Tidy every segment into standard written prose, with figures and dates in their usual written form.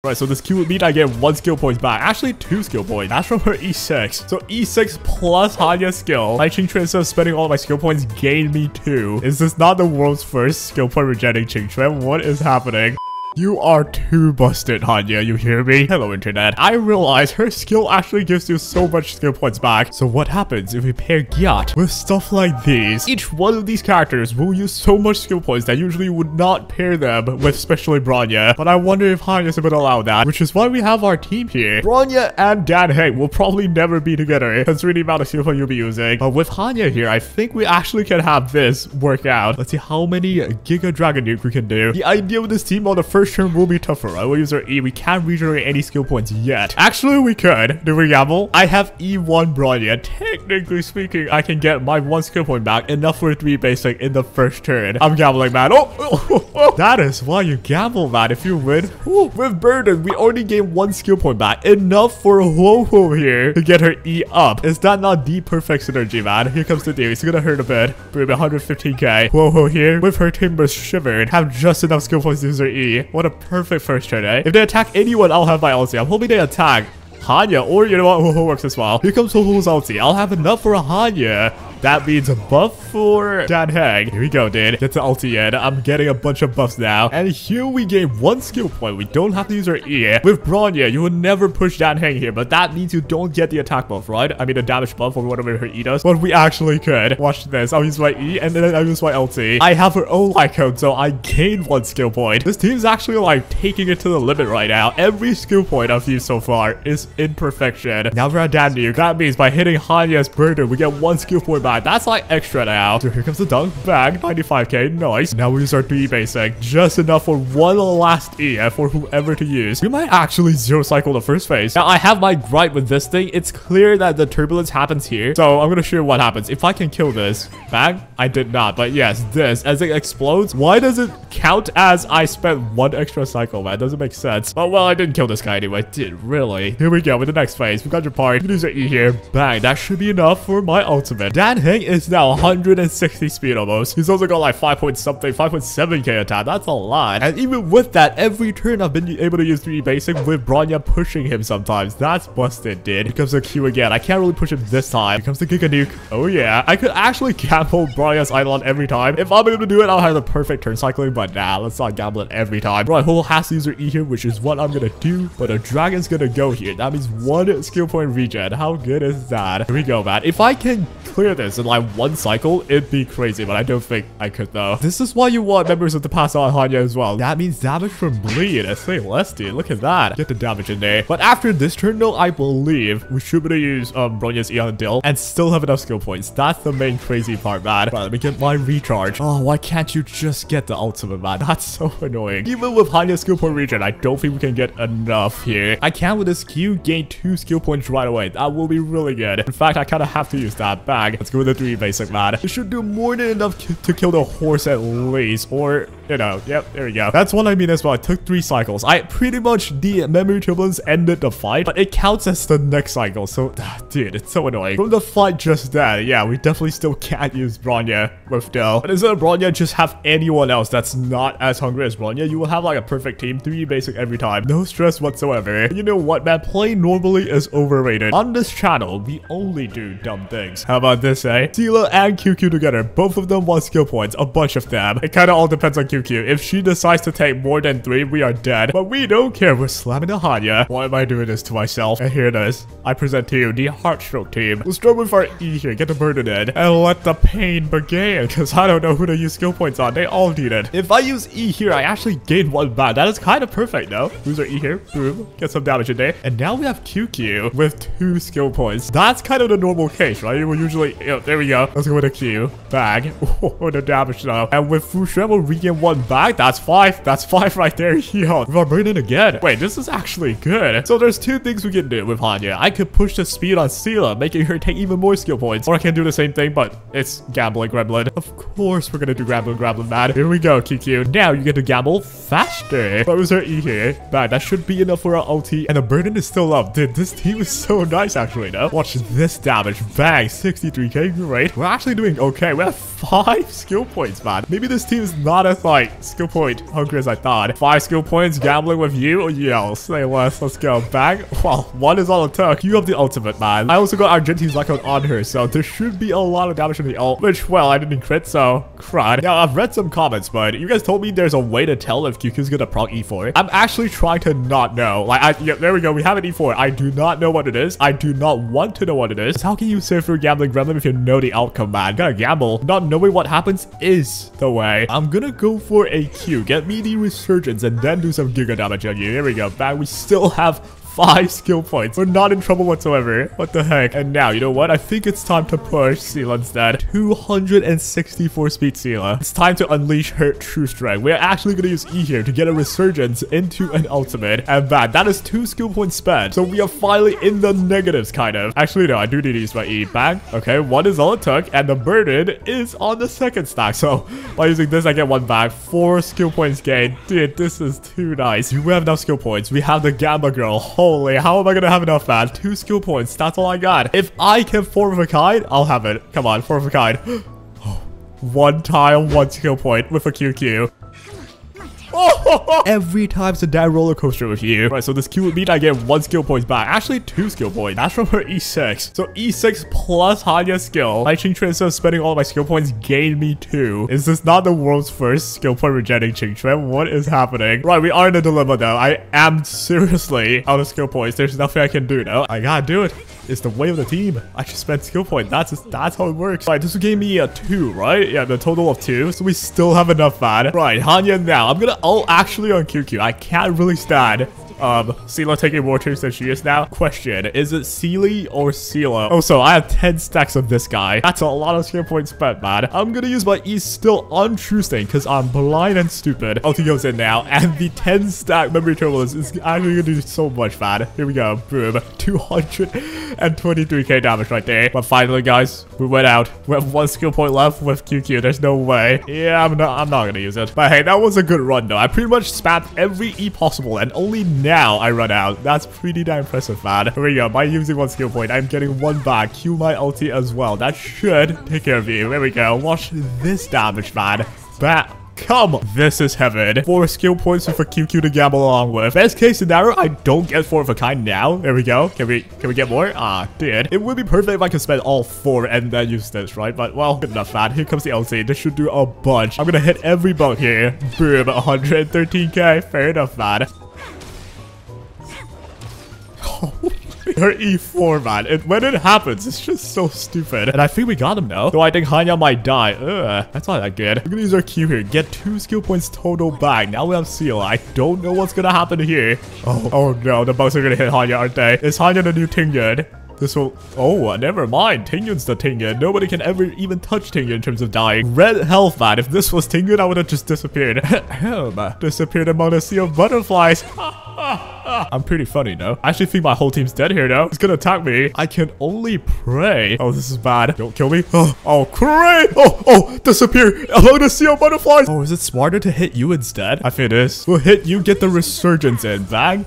Right, so this Q would mean I get 1 skill point back. Actually, 2 skill points. That's from her E6. So E6 plus Hanya skill. My Ching Chuan, instead of spending all my skill points, gained me 2. Is this not the world's first skill point rejecting Ching Chuan? What is happening? You are too busted, Hanya, you hear me? Hello, internet. I realize her skill actually gives you so much skill points back. So what happens if we pair Gyat with stuff like these? Each one of these characters will use so much skill points that usually would not pair them with especially Bronya. But I wonder if Hanya's able to allow that, which is why we have our team here. Bronya and Dan Heng will probably never be together, considering the amount of skill point you'll be using. But with Hanya here, I think we actually can have this work out. Let's see how many Giga Dragon Nuke we can do. The idea with this team on the first turn will be tougher, right? We'll use our E. We can't regenerate any skill points yet. Actually, we could. Do we gamble? I have E1 Bronya. Technically speaking, I can get my 1 skill point back, enough for 3 basic in the first turn. I'm gambling, man. Oh. That is why you gamble, man. If you win. With Burden, we already gained 1 skill point back. Enough for Ho here to get her E up. Is that not the perfect synergy, man? Here comes the deal. It's gonna hurt a bit. Boom, 115k. Ho here, with her Timbers shivered, have just enough skill points to use her E. What a perfect first turn, eh? If they attack anyone, I'll have my ulti. I'm hoping they attack Hanya, or you know what, Ho works as well. Here comes Ho's ulti. I'll have enough for a Hanya. That means a buff for Dan Heng. Here we go, dude. Get the ulti in. I'm getting a bunch of buffs now. And here we gain 1 skill point. We don't have to use our E. With Bronya, you would never push Dan Heng here, but that means you don't get the attack buff, right? I mean, the damage buff or whatever her E does. But we actually could. Watch this. I'll use my E, and then I'll use my ulti. I have her own light code, so I gained 1 skill point. This team's actually, like, taking it to the limit right now. Every skill point I've used so far is in perfection. Now we're at Dan Nuke. That means by hitting Hanya's burden, we get 1 skill point back. That's like extra now. So here comes the dunk bag, 95k, nice. Now we use our 3 basic, just enough for 1 last E for whoever to use. We might actually 0 cycle the first phase. Now I have my gripe with this thing. It's clear that the turbulence happens here, so I'm gonna show you what happens. If I can kill this bag, I did not, but yes, this as it explodes, why does it count as I spent 1 extra cycle, man? Doesn't make sense. But well, I didn't kill this guy anyway. Did really? Here we go with the next phase. We got Gepard. You can use our E here. Bang, that should be enough for my ultimate. Dan Heng is now 160 speed almost. He's also got like 5.7k attack. That's a lot. And even with that, every turn I've been able to use 3 basic with Bronya pushing him sometimes. That's busted, dude. Here comes the Q again. I can't really push him this time. Here comes the Giga Nuke. Oh yeah. I could actually gamble Bronya's Eidolon every time. If I'm able to do it, I'll have the perfect turn cycling, but nah, let's not gamble it every time. Right, Ho has to use her E here, which is what I'm gonna do, but a dragon's gonna go here. That means 1 skill point regen. How good is that? Here we go, man. If I can clear this in like 1 cycle, it'd be crazy, but I don't think I could though. This is why you want members of the pass on Hanya as well. That means damage from bleed. I say less, dude. Look at that. Get the damage in there. But after this turn though, I believe we should be able to use Bronya's E on Dill and still have enough skill points. That's the main crazy part, man. Right, let me get my recharge. Oh, why can't you just get the ultimate, man? That's so annoying. Even with Hanya's skill point regen, I don't think we can get enough here. I can with this Q gain 2 skill points right away. That will be really good. In fact, I kind of have to use that bag. Let's go with the 3 basic, man. It should do more than enough to kill the horse at least, or you know, yep, there we go. That's what I mean as well. It took 3 cycles. I pretty much, the memory turbulence ended the fight, but it counts as the next cycle. So dude, it's so annoying. From the fight just then, yeah, we definitely still can't use Bronya with Dill. But instead of Bronya, just have anyone else that's not as hungry as Bronya. You will have like a perfect team, 3 basic every time, no stress whatsoever. You know what, man, playing normally is overrated. On this channel, we only do dumb things. How about this, eh? Seele and QQ together, both of them want skill points, a bunch of them. It kind of all depends on QQ. If she decides to take more than 3, we are dead. But we don't care. We're slamming the Hanya. Why am I doing this to myself? And here it is. I present to you the Heartstroke team. We'll start with our E here, get the burden in, and let the pain begin. Because I don't know who to use skill points on. They all need it. If I use E here, I actually gain 1 back. That is kind of perfect, though. Use our E here. Boom. Get some damage in there. And now we have QQ with 2 skill points. That's kind of the normal case, right? We'll usually... there we go. Let's go with a Q. Bag. Oh, the damage though. And with Fushen, we'll regain 1 back. That's 5. That's 5 right there. Yo, we're burning again. Wait, this is actually good. So there's 2 things we can do with Hanya. I could push the speed on Seele, making her take even more skill points. Or I can do the same thing, but it's gambling gremlin. Of course we're gonna do gremlin, man. Here we go, QQ. Now you get to gamble faster. What was her E here? Bang, that should be enough for our ulti. And the burden is still still up. Dude, this team is so nice, actually, though. Watch this damage. Bang, 63k, great. We're actually doing okay. We have 5 skill points, man. Maybe this team is not as, like, skill point hungry as I thought. 5 skill points, gambling with you? Oh, yeah, say less. Let's go. Bang. Well, 1 is all it took. You have the ultimate, man. I also got Argentina's knockout on her, so there should be a lot of damage from the ult, which, well, I didn't crit, so crud. Now, I've read some comments, but you guys told me there's a way to tell if QQ's gonna proc E4. I'm actually trying to not know. Like, yeah, there we go. We have an E4. I do not know what it is. I do not want to know what it is. How can you say through gambling gremlin if you know the outcome, man? Gotta gamble. Not knowing what happens is the way. I'm gonna go for a Q. Get me the resurgence and then do some giga damage on you. Here we go. Bang. We still have 5 skill points. We're not in trouble whatsoever. What the heck? And now, you know what? I think it's time to push Seele instead. 264 speed Seele. It's time to unleash her true strength. We're actually going to use E here to get a resurgence into an ultimate. And that is 2 skill points spent. So we are finally in the negatives, kind of. Actually, no, I do need to use my E. Bang. Okay, 1 is all it took. And the burden is on the second stack. So by using this, I get 1 back. 4 skill points gained. Dude, this is too nice. We have enough skill points. We have the Gamma Girl. Holy, how am I gonna have enough, man? 2 skill points. That's all I got. If I can form of a kind, I'll have it. Come on, form of a kind. 1 tile, 1 skill point with a QQ. Every time's a damn roller coaster with you. Right, so this Q would mean I get 1 skill point back. Actually, 2 skill points. That's from her E6. So E6 plus Hanya skill. Lightning Trend, instead of spending all of my skill points, gained me 2. Is this not the world's first skill point rejecting Ching Trend? What is happening? Right, we are in a dilemma though. I am seriously out of skill points. There's nothing I can do now. I gotta do it. It's the way of the team. I just spent skill point. That's how it works. Right, this gave me a 2, right? Yeah, the total of 2. So we still have enough, man. Right, Hanya now. I'm gonna ult actually on QQ. I can't really stand Seele taking more turns than she is now. Question, is it Seele or Seele? Oh, so I have 10 stacks of this guy. That's a lot of skill points spent, man. I'm gonna use my E still on true stain because I'm blind and stupid. Ulti goes in now, and the 10 stack memory turbo is actually gonna do so much, man. Here we go. Boom. 223k damage right there. But finally, guys, we went out. We have 1 skill point left with QQ. There's no way. Yeah, I'm not gonna use it. But hey, that was a good run, though. I pretty much spammed every E possible, and only now I run out. That's pretty damn impressive, man. Here we go. By using 1 skill point, I'm getting 1 back. Q my ulti as well. That should take care of you. There we go. Watch this damage, man. Come, this is heaven. 4 skill points for QQ to gamble along with. Best case scenario, I don't get 4 of a kind now. There we go. Can we get more? Ah, dude. It would be perfect if I could spend all 4 and then use this, right? But, well, good enough, man. Here comes the LC. This should do a bunch. I'm gonna hit every boat here. Boom, 113k. Fair enough, man. Her E4, man. When it happens, it's just so stupid. And I think we got him now. Though I think Hanya might die. That's not that good. We're gonna use our Q here. Get 2 skill points total back. Now we have Seele. I don't know what's gonna happen here. Oh no. The bugs are gonna hit Hanya, aren't they? Is Hanya the new Tingyun? This will... Oh, never mind. Tingyun's the Tingyun. Nobody can ever even touch Tingyun in terms of dying. Red health, man. If this was Tingyun, I would have just disappeared. Disappeared among a sea of butterflies. I'm pretty funny, no? I actually think my whole team's dead here, though. He's gonna attack me. I can only pray. Oh, this is bad. Don't kill me. Oh, great. Oh, disappear. Among the sea of butterflies. Oh, is it smarter to hit you instead? I think it is. We'll hit you, get the resurgence in. Bang.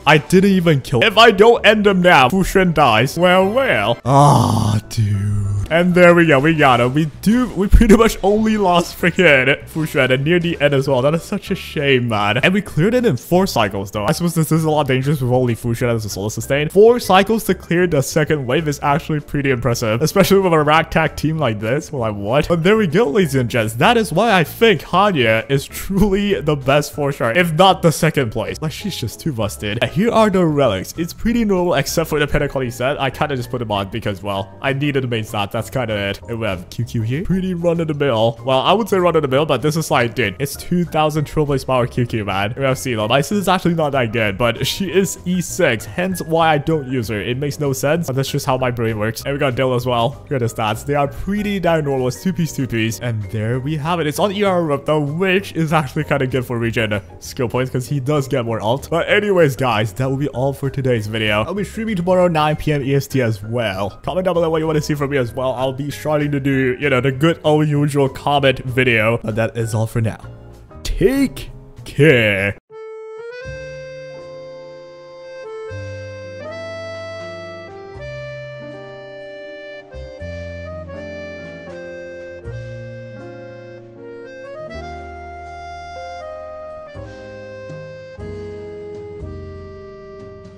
I didn't even kill him. If I don't end him now, Fushen dies. Well. Ah, dude. And there we go. We got him. We pretty much only lost freaking Fushen and near the end as well. That is such a shame, man. And we cleared it in 4 cycles, though. I suppose this is a lot dangerous with only Fushen as a solo sustain. 4 cycles to clear the second wave is actually pretty impressive, especially with a ragtag team like this. Well, like, what? But there we go, ladies and gents. That is why I think Hanya is truly the best 4-star, if not the 2nd place. Like, she's just too busted. And here are the relics. It's pretty normal, except for the Pentacoli set. I kind of just put them on because, well, I needed the main stat. That's kind of it. And we have QQ here. Pretty run-of-the-mill. Well, I would say run-of-the-mill, but this is like, dude, it's 2,000 Trailblaze power QQ, man. We have Seele. My sis is actually not that good, but she is E6, hence why I don't use her. It makes no sense, but that's just how my brain works. And we got Dill as well. Here are the stats. They are pretty damn normal. It's 2Ps. And there we have it. It's on ER up though, which is actually kind of good for regen skill points because he does get more ult. But anyways, guys, that will be all for today's video. I'll be streaming tomorrow 9 p.m. EST as well. Comment down below what you want to see from me as well. I'll be starting to do, you know, the good old usual comment video. But that is all for now. Take care.